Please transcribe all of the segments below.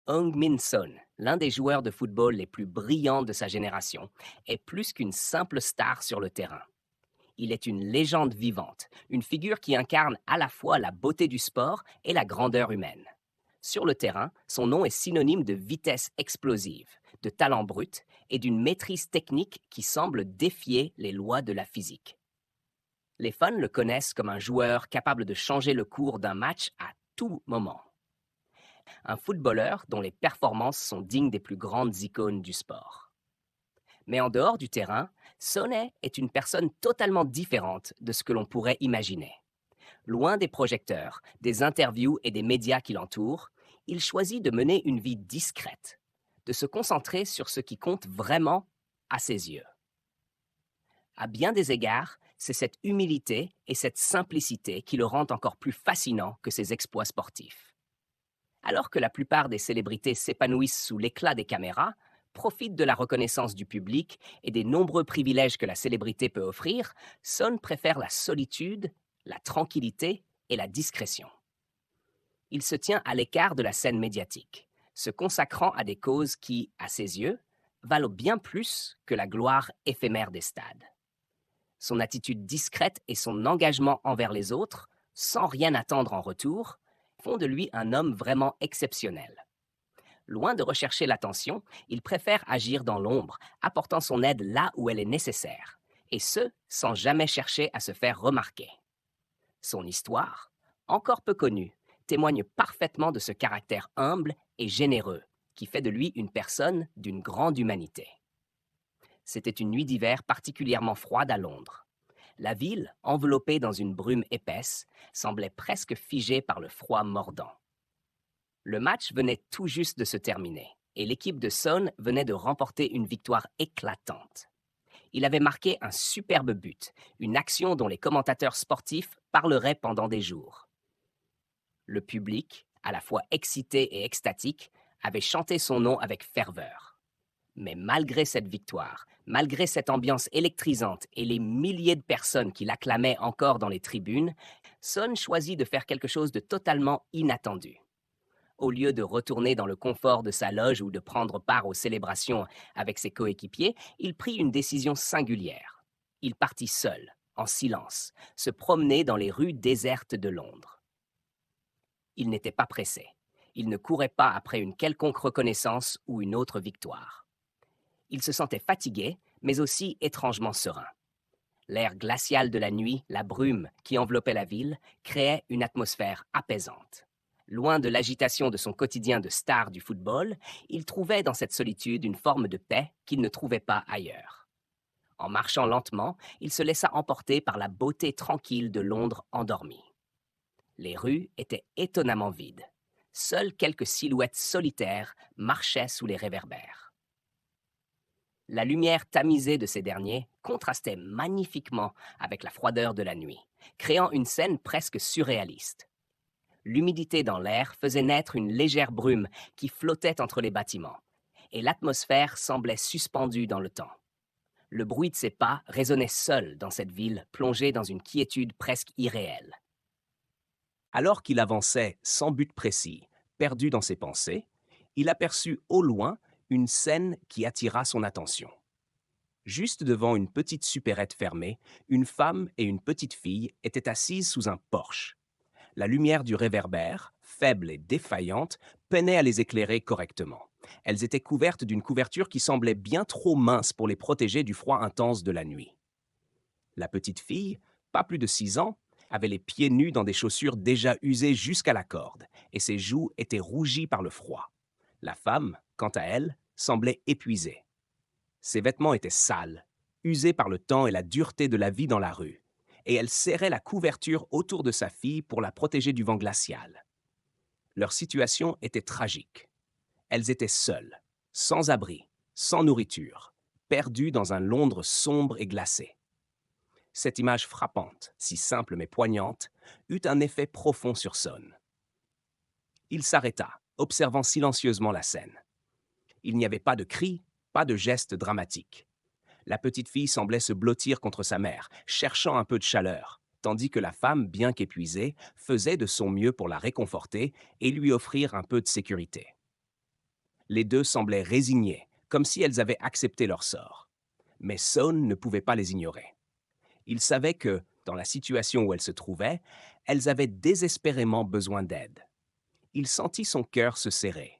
Heung-min Son, l'un des joueurs de football les plus brillants de sa génération, est plus qu'une simple star sur le terrain. Il est une légende vivante, une figure qui incarne à la fois la beauté du sport et la grandeur humaine. Sur le terrain, son nom est synonyme de vitesse explosive, de talent brut et d'une maîtrise technique qui semble défier les lois de la physique. Les fans le connaissent comme un joueur capable de changer le cours d'un match à tout moment. Un footballeur dont les performances sont dignes des plus grandes icônes du sport. Mais en dehors du terrain, Sonnet est une personne totalement différente de ce que l'on pourrait imaginer. Loin des projecteurs, des interviews et des médias qui l'entourent, il choisit de mener une vie discrète, de se concentrer sur ce qui compte vraiment à ses yeux. À bien des égards, c'est cette humilité et cette simplicité qui le rendent encore plus fascinant que ses exploits sportifs. Alors que la plupart des célébrités s'épanouissent sous l'éclat des caméras, profitent de la reconnaissance du public et des nombreux privilèges que la célébrité peut offrir, Son préfère la solitude, la tranquillité et la discrétion. Il se tient à l'écart de la scène médiatique, se consacrant à des causes qui, à ses yeux, valent bien plus que la gloire éphémère des stades. Son attitude discrète et son engagement envers les autres, sans rien attendre en retour, font de lui un homme vraiment exceptionnel. Loin de rechercher l'attention, il préfère agir dans l'ombre, apportant son aide là où elle est nécessaire, et ce, sans jamais chercher à se faire remarquer. Son histoire, encore peu connue, témoigne parfaitement de ce caractère humble et généreux qui fait de lui une personne d'une grande humanité. C'était une nuit d'hiver particulièrement froide à Londres. La ville, enveloppée dans une brume épaisse, semblait presque figée par le froid mordant. Le match venait tout juste de se terminer et l'équipe de Son venait de remporter une victoire éclatante. Il avait marqué un superbe but, une action dont les commentateurs sportifs parleraient pendant des jours. Le public, à la fois excité et extatique, avait chanté son nom avec ferveur. Mais malgré cette victoire, malgré cette ambiance électrisante et les milliers de personnes qui l'acclamaient encore dans les tribunes, Son choisit de faire quelque chose de totalement inattendu. Au lieu de retourner dans le confort de sa loge ou de prendre part aux célébrations avec ses coéquipiers, il prit une décision singulière. Il partit seul, en silence, se promener dans les rues désertes de Londres. Il n'était pas pressé. Il ne courait pas après une quelconque reconnaissance ou une autre victoire. Il se sentait fatigué, mais aussi étrangement serein. L'air glacial de la nuit, la brume qui enveloppait la ville, créait une atmosphère apaisante. Loin de l'agitation de son quotidien de star du football, il trouvait dans cette solitude une forme de paix qu'il ne trouvait pas ailleurs. En marchant lentement, il se laissa emporter par la beauté tranquille de Londres endormie. Les rues étaient étonnamment vides. Seules quelques silhouettes solitaires marchaient sous les réverbères. La lumière tamisée de ces derniers contrastait magnifiquement avec la froideur de la nuit, créant une scène presque surréaliste. L'humidité dans l'air faisait naître une légère brume qui flottait entre les bâtiments, et l'atmosphère semblait suspendue dans le temps. Le bruit de ses pas résonnait seul dans cette ville plongée dans une quiétude presque irréelle. Alors qu'il avançait sans but précis, perdu dans ses pensées, il aperçut au loin une scène qui attira son attention. Juste devant une petite supérette fermée, une femme et une petite fille étaient assises sous un porche. La lumière du réverbère, faible et défaillante, peinait à les éclairer correctement. Elles étaient couvertes d'une couverture qui semblait bien trop mince pour les protéger du froid intense de la nuit. La petite fille, pas plus de 6 ans, avait les pieds nus dans des chaussures déjà usées jusqu'à la corde, et ses joues étaient rougies par le froid. La femme, quant à elle, semblait épuisée. Ses vêtements étaient sales, usés par le temps et la dureté de la vie dans la rue, et elle serrait la couverture autour de sa fille pour la protéger du vent glacial. Leur situation était tragique. Elles étaient seules, sans abri, sans nourriture, perdues dans un Londres sombre et glacé. Cette image frappante, si simple mais poignante, eut un effet profond sur Son. Il s'arrêta, observant silencieusement la scène. Il n'y avait pas de cris, pas de gestes dramatiques. La petite fille semblait se blottir contre sa mère, cherchant un peu de chaleur, tandis que la femme, bien qu'épuisée, faisait de son mieux pour la réconforter et lui offrir un peu de sécurité. Les deux semblaient résignées, comme si elles avaient accepté leur sort. Mais Son ne pouvait pas les ignorer. Il savait que, dans la situation où elles se trouvaient, elles avaient désespérément besoin d'aide. Il sentit son cœur se serrer.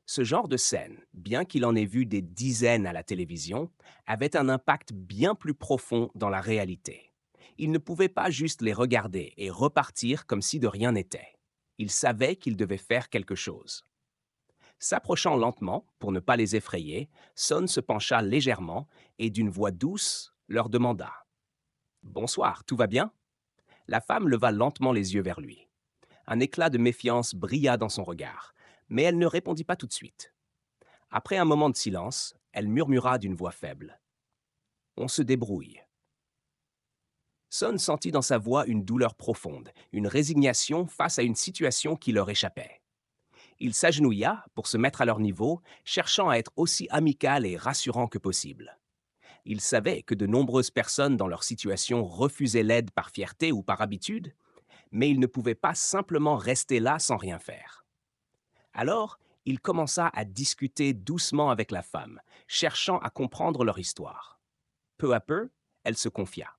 Ce genre de scène, bien qu'il en ait vu des dizaines à la télévision, avait un impact bien plus profond dans la réalité. Il ne pouvait pas juste les regarder et repartir comme si de rien n'était. Il savait qu'il devait faire quelque chose. S'approchant lentement, pour ne pas les effrayer, Son se pencha légèrement et d'une voix douce leur demanda « Bonsoir, tout va bien ?» La femme leva lentement les yeux vers lui. Un éclat de méfiance brilla dans son regard, mais elle ne répondit pas tout de suite. Après un moment de silence, elle murmura d'une voix faible. On se débrouille. Son sentit dans sa voix une douleur profonde, une résignation face à une situation qui leur échappait. Il s'agenouilla pour se mettre à leur niveau, cherchant à être aussi amical et rassurant que possible. Il savait que de nombreuses personnes dans leur situation refusaient l'aide par fierté ou par habitude, mais il ne pouvait pas simplement rester là sans rien faire. Alors, il commença à discuter doucement avec la femme, cherchant à comprendre leur histoire. Peu à peu, elle se confia.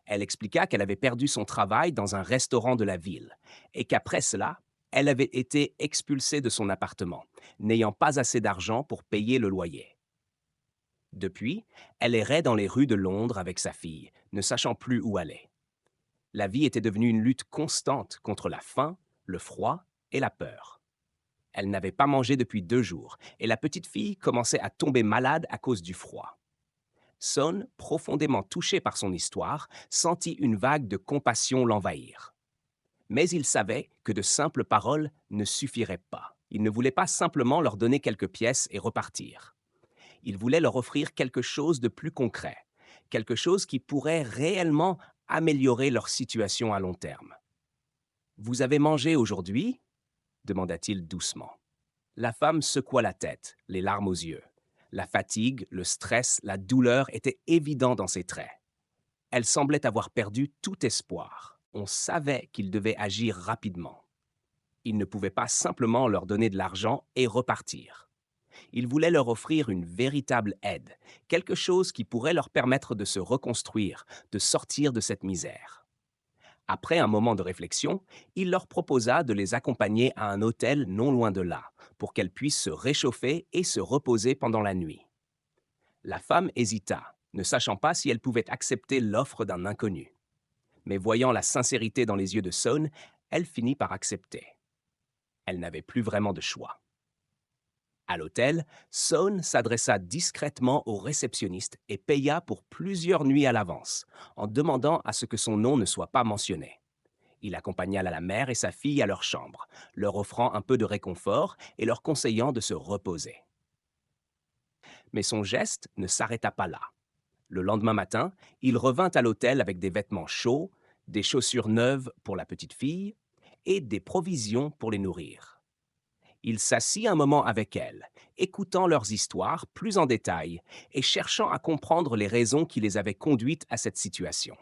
Elle expliqua qu'elle avait perdu son travail dans un restaurant de la ville et qu'après cela, elle avait été expulsée de son appartement, n'ayant pas assez d'argent pour payer le loyer. Depuis, elle errait dans les rues de Londres avec sa fille, ne sachant plus où aller. La vie était devenue une lutte constante contre la faim, le froid et la peur. Elle n'avait pas mangé depuis 2 jours et la petite fille commençait à tomber malade à cause du froid. Son, profondément touché par son histoire, sentit une vague de compassion l'envahir. Mais il savait que de simples paroles ne suffiraient pas. Il ne voulait pas simplement leur donner quelques pièces et repartir. Il voulait leur offrir quelque chose de plus concret, quelque chose qui pourrait réellement améliorer leur situation à long terme. Vous avez mangé aujourd'hui ? Demanda-t-il doucement. La femme secoua la tête, les larmes aux yeux. La fatigue, le stress, la douleur étaient évidents dans ses traits. Elle semblait avoir perdu tout espoir. On savait qu'il devait agir rapidement. Il ne pouvait pas simplement leur donner de l'argent et repartir. Il voulait leur offrir une véritable aide, quelque chose qui pourrait leur permettre de se reconstruire, de sortir de cette misère. Après un moment de réflexion, il leur proposa de les accompagner à un hôtel non loin de là, pour qu'elles puissent se réchauffer et se reposer pendant la nuit. La femme hésita, ne sachant pas si elle pouvait accepter l'offre d'un inconnu. Mais voyant la sincérité dans les yeux de Son, elle finit par accepter. Elle n'avait plus vraiment de choix. À l'hôtel, Son s'adressa discrètement au réceptionniste et paya pour plusieurs nuits à l'avance, en demandant à ce que son nom ne soit pas mentionné. Il accompagna la mère et sa fille à leur chambre, leur offrant un peu de réconfort et leur conseillant de se reposer. Mais son geste ne s'arrêta pas là. Le lendemain matin, il revint à l'hôtel avec des vêtements chauds, des chaussures neuves pour la petite fille et des provisions pour les nourrir. Il s'assit un moment avec elles, écoutant leurs histoires plus en détail et cherchant à comprendre les raisons qui les avaient conduites à cette situation.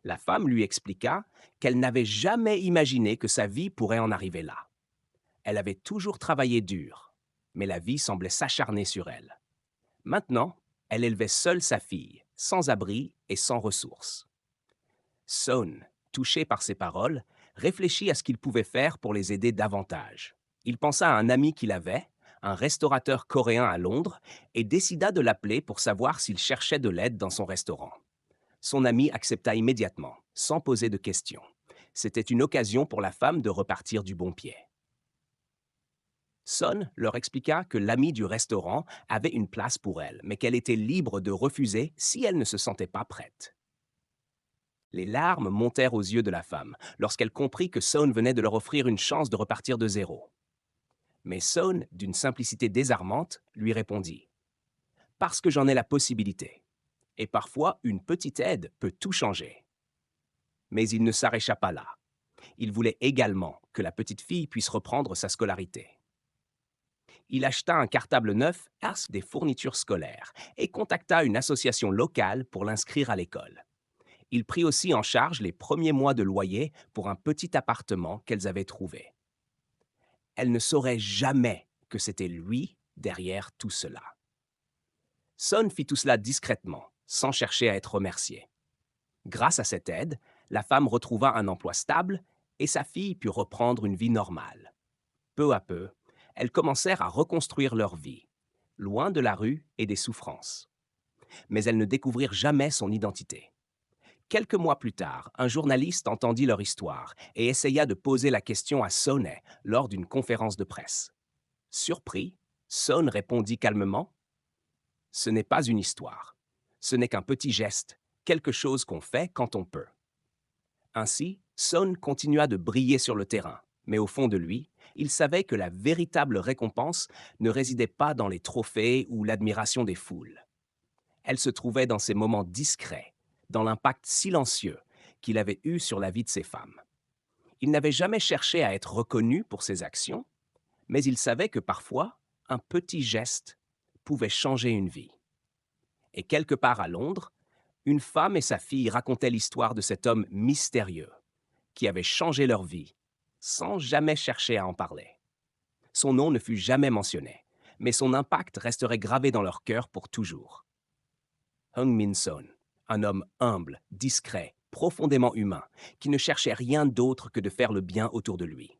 La femme lui expliqua qu'elle n'avait jamais imaginé que sa vie pourrait en arriver là. Elle avait toujours travaillé dur, mais la vie semblait s'acharner sur elle. Maintenant, elle élevait seule sa fille, sans abri et sans ressources. Son, touché par ces paroles, réfléchit à ce qu'il pouvait faire pour les aider davantage. Il pensa à un ami qu'il avait, un restaurateur coréen à Londres, et décida de l'appeler pour savoir s'il cherchait de l'aide dans son restaurant. Son ami accepta immédiatement, sans poser de questions. C'était une occasion pour la femme de repartir du bon pied. Son leur expliqua que l'ami du restaurant avait une place pour elle, mais qu'elle était libre de refuser si elle ne se sentait pas prête. Les larmes montèrent aux yeux de la femme lorsqu'elle comprit que Son venait de leur offrir une chance de repartir de zéro. Mais Son, d'une simplicité désarmante, lui répondit « Parce que j'en ai la possibilité. Et parfois, une petite aide peut tout changer. » Mais il ne s'arrêta pas là. Il voulait également que la petite fille puisse reprendre sa scolarité. Il acheta un cartable neuf et des fournitures scolaires et contacta une association locale pour l'inscrire à l'école. Il prit aussi en charge les premiers mois de loyer pour un petit appartement qu'elles avaient trouvé. Elle ne saurait jamais que c'était lui derrière tout cela. Son fit tout cela discrètement, sans chercher à être remercié. Grâce à cette aide, la femme retrouva un emploi stable et sa fille put reprendre une vie normale. Peu à peu, elles commencèrent à reconstruire leur vie, loin de la rue et des souffrances. Mais elles ne découvrirent jamais son identité. Quelques mois plus tard, un journaliste entendit leur histoire et essaya de poser la question à Sonnet lors d'une conférence de presse. Surpris, Son répondit calmement: Ce n'est pas une histoire. Ce n'est qu'un petit geste, quelque chose qu'on fait quand on peut. Ainsi, Son continua de briller sur le terrain, mais au fond de lui, il savait que la véritable récompense ne résidait pas dans les trophées ou l'admiration des foules. Elle se trouvait dans ces moments discrets, dans l'impact silencieux qu'il avait eu sur la vie de ses femmes. Il n'avait jamais cherché à être reconnu pour ses actions, mais il savait que parfois, un petit geste pouvait changer une vie. Et quelque part à Londres, une femme et sa fille racontaient l'histoire de cet homme mystérieux qui avait changé leur vie sans jamais chercher à en parler. Son nom ne fut jamais mentionné, mais son impact resterait gravé dans leur cœur pour toujours. Hung Min Son, un homme humble, discret, profondément humain, qui ne cherchait rien d'autre que de faire le bien autour de lui.